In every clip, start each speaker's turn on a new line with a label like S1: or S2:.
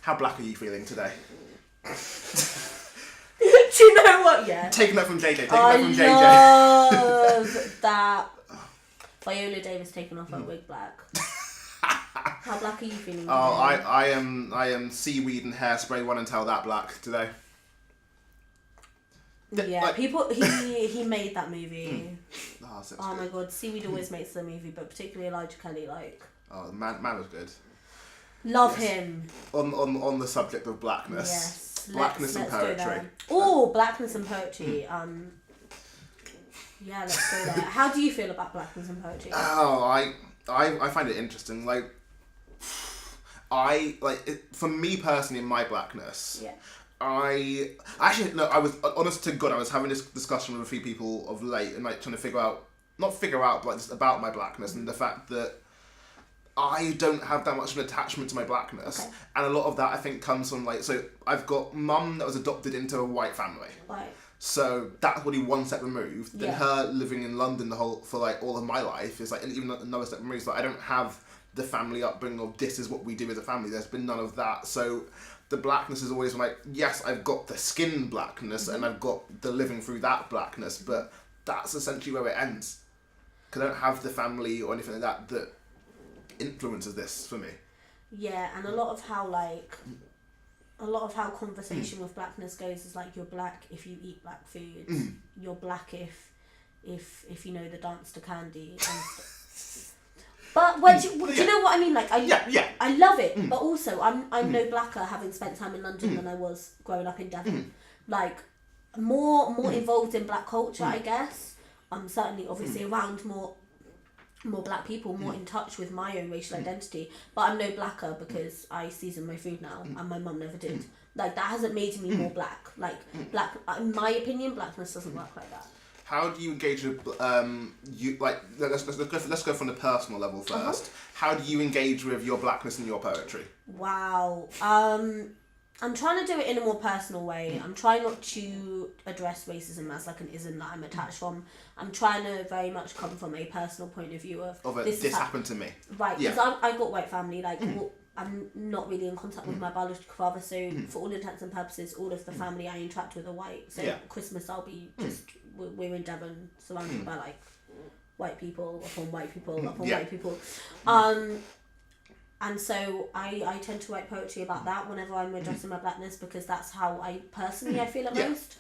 S1: How black are you feeling today?
S2: Do you know what? Yeah.
S1: Taking that from JJ.
S2: I love that Viola Davis taking off her wig black. How black are you feeling today?
S1: I am seaweed and hairspray one and tell that black today.
S2: Yeah,
S1: like,
S2: he made that movie.
S1: Oh
S2: my god, Seaweed always makes the movie, but particularly Elijah Kelly, like.
S1: Oh, man was good.
S2: Love him.
S1: On the subject of blackness.
S2: Yes.
S1: Blackness and poetry.
S2: Oh, blackness and poetry. Yeah, let's go there. How do you feel about blackness and poetry?
S1: Oh, I find it interesting. Like, for me personally, in my blackness.
S2: Yeah.
S1: I was honest to God, I was having this discussion with a few people of late and like trying to not figure out, but just about my blackness and the fact that I don't have that much of an attachment to my blackness. Okay. And a lot of that I think comes from so I've got mum that was adopted into a white family.
S2: Right.
S1: So that's already one step removed. Then her living in London for all of my life is even another step removed. So I don't have the family upbringing of this is what we do as a family. There's been none of that. So the blackness is always yes, I've got the skin blackness and I've got the living through that blackness, but that's essentially where it ends. Because I don't have the family or anything like that influences this for me. Yeah,
S2: and a lot of how conversation with blackness goes is you're black if you eat black foods. You're black if you know the dance to Candy and stuff. But do you know what I mean? I love it, but also I'm no blacker having spent time in London than I was growing up in Devon. More involved in black culture, I guess. I'm certainly obviously around more black people, more in touch with my own racial identity. But I'm no blacker because I season my food now, and my mum never did. That hasn't made me more black. Black, in my opinion, blackness doesn't work like that.
S1: How do you engage with let's go from the personal level first. How do you engage with your blackness in your poetry?
S2: Wow. I'm trying to do it in a more personal way. I'm trying not to address racism as an ism that I'm attached from. I'm trying to very much come from a personal point of view of
S1: this happened to me.
S2: Right, because I've got white family. I'm not really in contact with my biological father, so for all intents and purposes, all of the family I interact with are white. So Christmas I'll be we're in Devon, surrounded by white people upon white people upon white people. And so I tend to write poetry about that whenever I'm addressing my blackness, because that's how I personally I feel it most.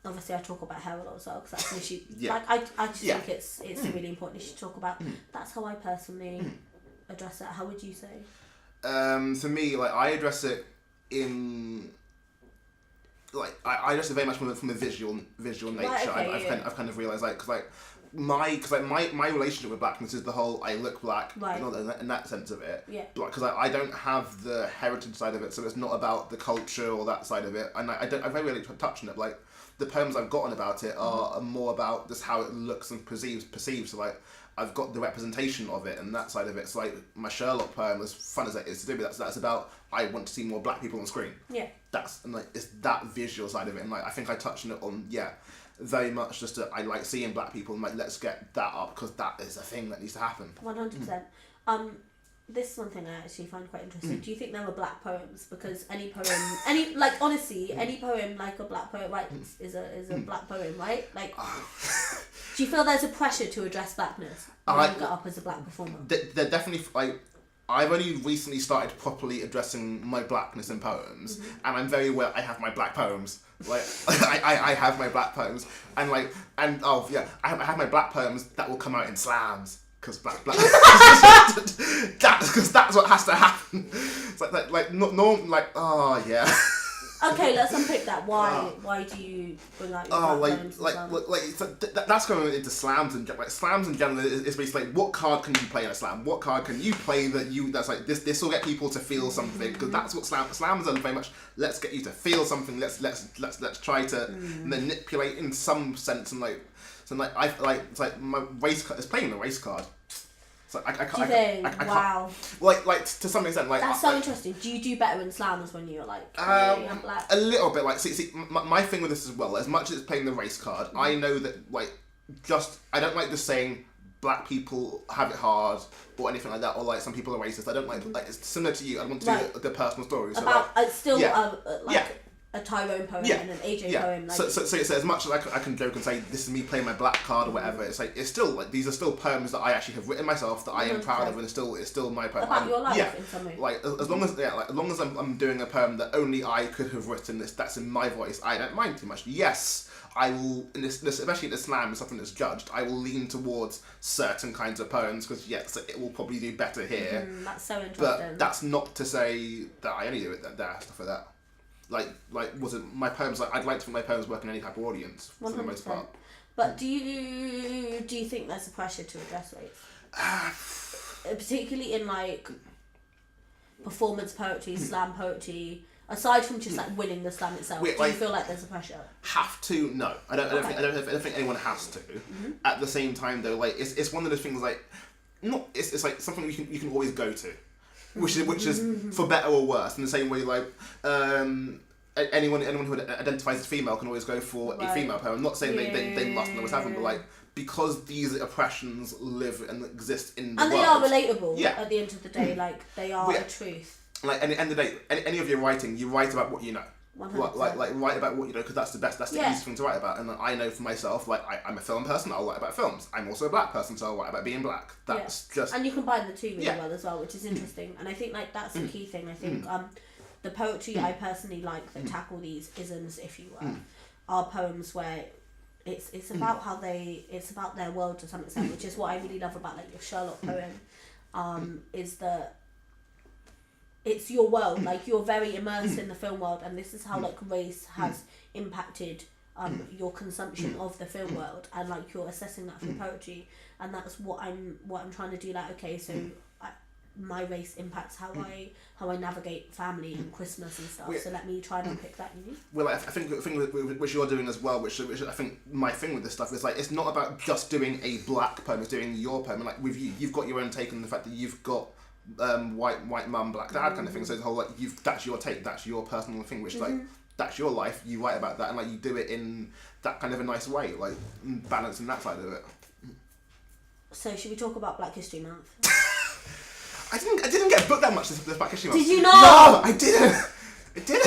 S2: Obviously I talk about hair a lot as well, because that's an issue. I just think it's a really important issue to talk about. That's how I personally address it. How would you say?
S1: For me, I address it in I address it very much from a visual nature.
S2: Right, okay,
S1: I've kind of realised my relationship with blackness is the whole I look black,
S2: right.
S1: in that sense of it.
S2: Yeah.
S1: Because I don't have the heritage side of it, so it's not about the culture or that side of it, and I very rarely touch on it. The poems I've gotten about it are more about just how it looks and perceived. So I've got the representation of it and that side of it. So my Sherlock poem, as fun as that is to do, but that's about I want to see more black people on screen.
S2: Yeah.
S1: It's that visual side of it, and I think I touched on it very much just I like seeing black people and let's get that up, because that is a thing that needs to happen.
S2: 100%. This is one thing I actually find quite interesting. Do you think there were black poems? Because any poem any poem a black poet writes is a black poem, right? Do you feel there's a pressure to address blackness when you get up as a black performer?
S1: They're definitely I've only recently started properly addressing my blackness in poems, and I'm very aware I have my black poems. I have my black poems, and I have my black poems that will come out in slams. Because black that's what has to happen. It's oh yeah.
S2: Okay, let's unpick that. Why do you bring out your black poems?
S1: That's going into slams and slams in general is basically what card can you play in a slam? What card can you play that's this will get people to feel something, because that's what slams are very much. Let's get you to feel something. Let's try to manipulate in some sense, and it's my race card is playing the race card. So I can't.
S2: Wow.
S1: To some extent,
S2: that's so interesting. Do you do better in slams when you're black?
S1: A little bit. See, my thing with this as well. As much as it's playing the race card, I know that I don't like just saying black people have it hard or anything like that, or like some people are racist. I don't like it's similar to you. I want to do the personal story. So
S2: about
S1: like,
S2: it's still a Tyrone poem
S1: yeah.
S2: and an AJ
S1: yeah.
S2: poem. Like,
S1: so as much as I can joke and say this is me playing my black card or whatever, it's like it's still like these are still poems that I actually have written myself that I am proud of, and it's still my poem.
S2: About your life in some way.
S1: Like as long as I'm doing a poem that only I could have written, that's in my voice, I don't mind too much. Yes, I will, in this especially in Islam, something that's judged, I will lean towards certain kinds of poems because yes, it will probably do better here.
S2: That's so interesting.
S1: But that's not to say that I only do it there, stuff like that. Like wasn't my poems like I'd like to think my poems work in any type of audience 100%. For the most part.
S2: But do you think there's a pressure to address race? Particularly in like performance poetry, slam poetry, aside from just like winning the slam itself, do you feel like there's a pressure?
S1: Have to? No, I don't think anyone has to. At the same time though, like it's one of those things like it's like something you can always go to. Which is for better or worse. In the same way, like anyone who identifies as female can always go for a female poem. I'm not saying they must always have them, but like because these oppressions live and exist in the world,
S2: and they are relatable. Yeah. At the end of the day, like they are a truth.
S1: Like at the end of the day, any of your writing, you write about what you know.
S2: 100%.
S1: Like write about what you know because that's the best. That's the easiest thing to write about. And I know for myself, like I'm a film person. I'll write about films. I'm also a black person, so I'll write about being black. That's just
S2: and you combine the two really well as well, which is interesting. And I think like that's the key thing. I think the poetry I personally like that tackle these isms, if you will, are poems where it's about how it's about their world to some extent, which is what I really love about like your Sherlock poem. Is that it's your world, like you're very immersed in the film world, and this is how like race has impacted your consumption of the film world, and like you're assessing that through poetry, and that's what I'm trying to do. Like, okay, so my race impacts how I navigate family and Christmas and stuff. So let me try and unpick that.
S1: Well, I think the thing which you're doing as well, which I think my thing with this stuff is like it's not about just doing a black poem, it's doing your poem. And like with you've got your own take on the fact that you've got white mum, black dad kind of thing. So the whole like that's your take, that's your personal thing, which like that's your life. You write about that, and like you do it in that kind of a nice way, like balancing that side of it.
S2: So should we talk about Black History Month?
S1: I didn't get booked that much this Black History Month.
S2: Did you not?
S1: No, I didn't. I didn't.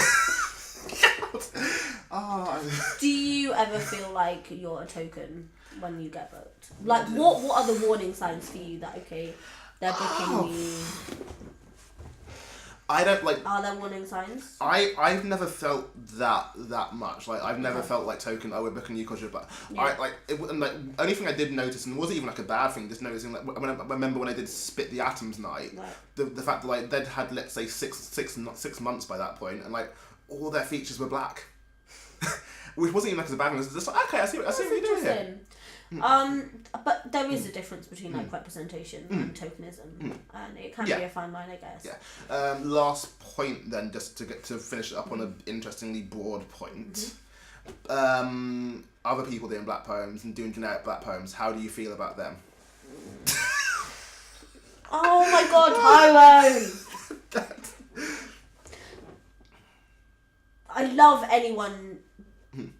S1: Oh.
S2: Do you ever feel like you're a token when you get booked? Like what are the warning signs for you that okay, they're booking you?
S1: I don't like.
S2: Are there warning signs?
S1: I've never felt that much. Like I've never felt like token. Oh, we're booking you because you're black. Yeah. Only thing I did notice, and it wasn't even like a bad thing. Just noticing like when I remember when I did Spit the Atoms night, the fact that like they'd had let's say six months by that point, and like all their features were black, which wasn't even like as a bad thing. It was just like okay, I see what you're doing here.
S2: But there is a difference between like representation and tokenism, and it can be a fine line, I guess.
S1: Yeah. Last point then, just to finish it up on an interestingly broad point. Other people doing black poems and doing generic black poems, how do you feel about them?
S2: Oh my God, Tyrone! I love anyone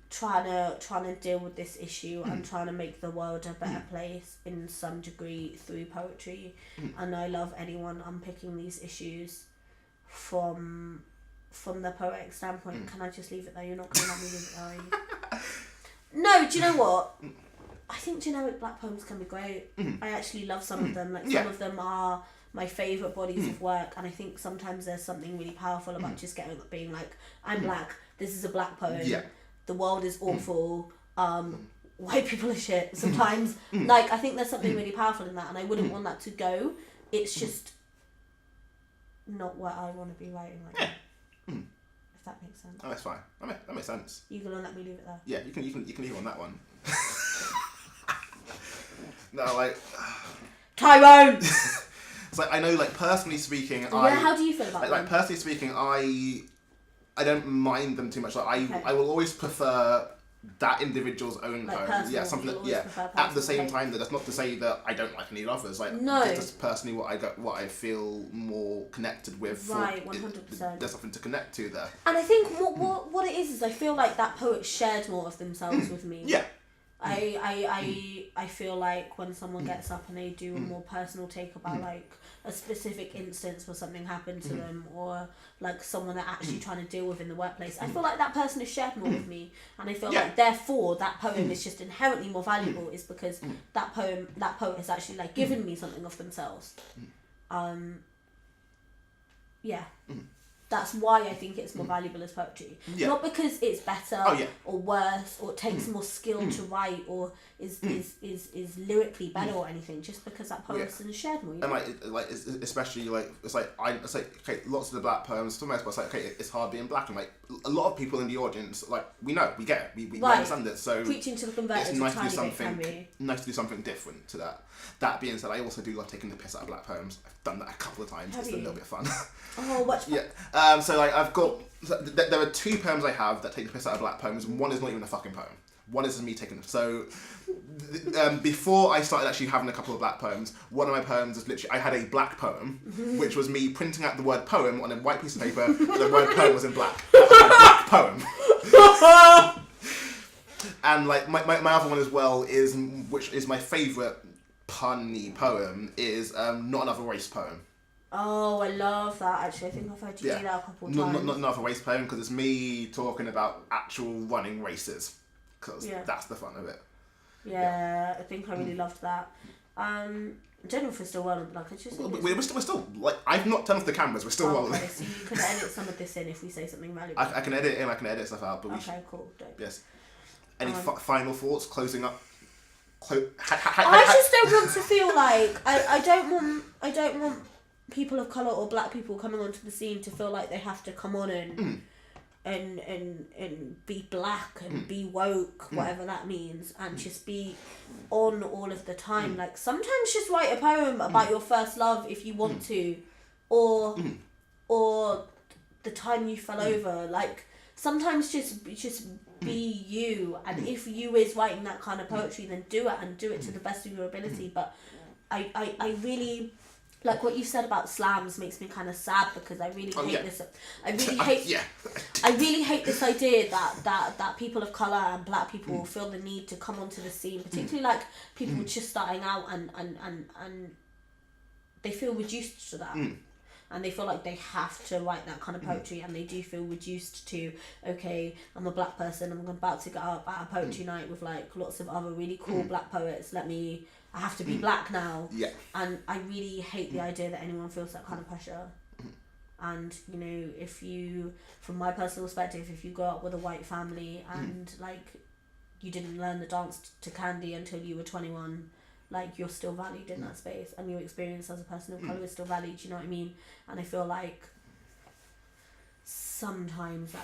S2: trying to deal with this issue and trying to make the world a better place in some degree through poetry, and I love anyone unpicking these issues from the poetic standpoint. Can I just leave it there? You're not going to let me leave it there, are you? No, do you know what? I think generic black poems can be great. I actually love some of them. Like some of them are my favourite bodies of work, and I think sometimes there's something really powerful about just being like, I'm black, this is a black poem. Yeah. The world is awful. White people are shit sometimes. Like I think there's something really powerful in that, and I wouldn't want that to go. It's just not what I want to be writing right now. If that makes sense.
S1: Oh, that's fine. That makes sense.
S2: You gonna let me leave it there?
S1: Yeah, you can leave on that one. No, like
S2: Tyrone.
S1: It's like I know, like personally speaking,
S2: how do you feel about them?
S1: Like personally speaking, I don't mind them too much. Like I will always prefer that individual's own
S2: like
S1: poem.
S2: Personal,
S1: yeah, something that At the same time, that's not to say that I don't like any others. Like it's just personally what I feel more connected with.
S2: Right, 100%.
S1: There's something to connect to there.
S2: And I think what it is I feel like that poet shared more of themselves with me.
S1: Yeah.
S2: I feel like when someone gets up and they do a more personal take about like a specific instance where something happened to them, or like someone they're actually trying to deal with in the workplace, I feel like that person is shared more with me, and I feel like therefore that poem is just inherently more valuable, is because that poet has actually like given me something of themselves. That's why I think it's more valuable as poetry. Not because it's better or worse or takes more skill to write or is lyrically better or anything. Just because that person shared more. You know?
S1: And like especially like it's like okay, lots of the black poems for the most part, it's like okay, it's hard being black, and like a lot of people in the audience like we get it, we understand it. So
S2: preaching to the converted,
S1: it's nice to do something different to that. That being said, I also do love taking the piss out of black poems. I've done that a couple of times. It's a little bit fun.
S2: Oh, what's
S1: so like I've got there are 2 poems I have that take the piss out of black poems, and one is not even a fucking poem. One is me taking them. So before I started actually having a couple of black poems, one of my poems is literally I had a black poem, which was me printing out the word poem on a white piece of paper. The word poem was in black. That was my black poem. And like my other one as well is, which is my favourite punny poem, is Not Another Race poem.
S2: Oh, I love that. Actually, I think I've heard you do that a couple of times.
S1: Not another race poem, because it's me talking about actual running races, because that's the fun of it.
S2: Yeah, I think I really loved that. General for still rolling, like I just.
S1: We're still like I've not turned off the cameras. We're still rolling.
S2: Okay, so you can edit some of this in if we say something valuable.
S1: I can edit in. I can edit stuff out. But
S2: cool. Dope.
S1: Yes. Any final thoughts? Closing up.
S2: I just don't want to feel like I don't want people of colour or black people coming onto the scene to feel like they have to come on and be black and be woke, whatever that means, and just be on all of the time. Like sometimes just write a poem about your first love if you want to, or the time you fell over. Like sometimes just be you, and if you is writing that kind of poetry, then do it and do it to the best of your ability. But I really like what you said about slams makes me kind of sad, because I really hate this. I really hate this idea that people of colour and black people feel the need to come onto the scene, particularly like people just starting out, and they feel reduced to that. And they feel like they have to write that kind of poetry, and they do feel reduced to, okay, I'm a black person, I'm about to get up at a poetry night with like lots of other really cool black poets, I have to be black now. Yeah. And I really hate the idea that anyone feels that kind of pressure. And, you know, if you, from my personal perspective, if you grow up with a white family and like you didn't learn the dance to Candy until you were 21, like you're still valued in that space, and your experience as a person of colour is still valued, you know what I mean? And I feel like sometimes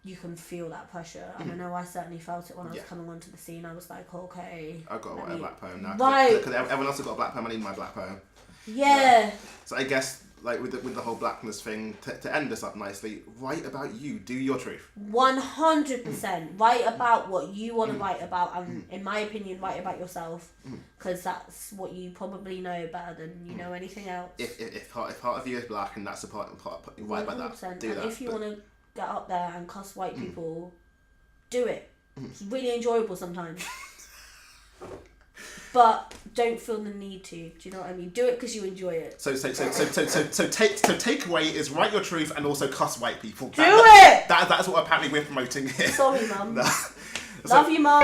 S2: you can feel that pressure, and I know I certainly felt it when I was coming onto the scene. I was like, okay,
S1: I've got to write a black poem now,
S2: right?
S1: Because everyone else has got a black poem. I need my black poem.
S2: Yeah.
S1: So I guess like with the whole blackness thing, to end this up nicely, write about you. Do your truth.
S2: 100%. Write about what you want to write about, and in my opinion, write about yourself, because that's what you probably know better than you know anything else.
S1: If part of you is black, and that's the part write about that. Do
S2: and
S1: that.
S2: If you want to get up there and cuss white people, do it. It's really enjoyable sometimes. But don't feel the need to. Do you know what I mean? Do it because you enjoy it. So
S1: takeaway is write your truth and also cuss white people.
S2: That's what apparently
S1: we're promoting here.
S2: Sorry, Mum. Love you, Mum.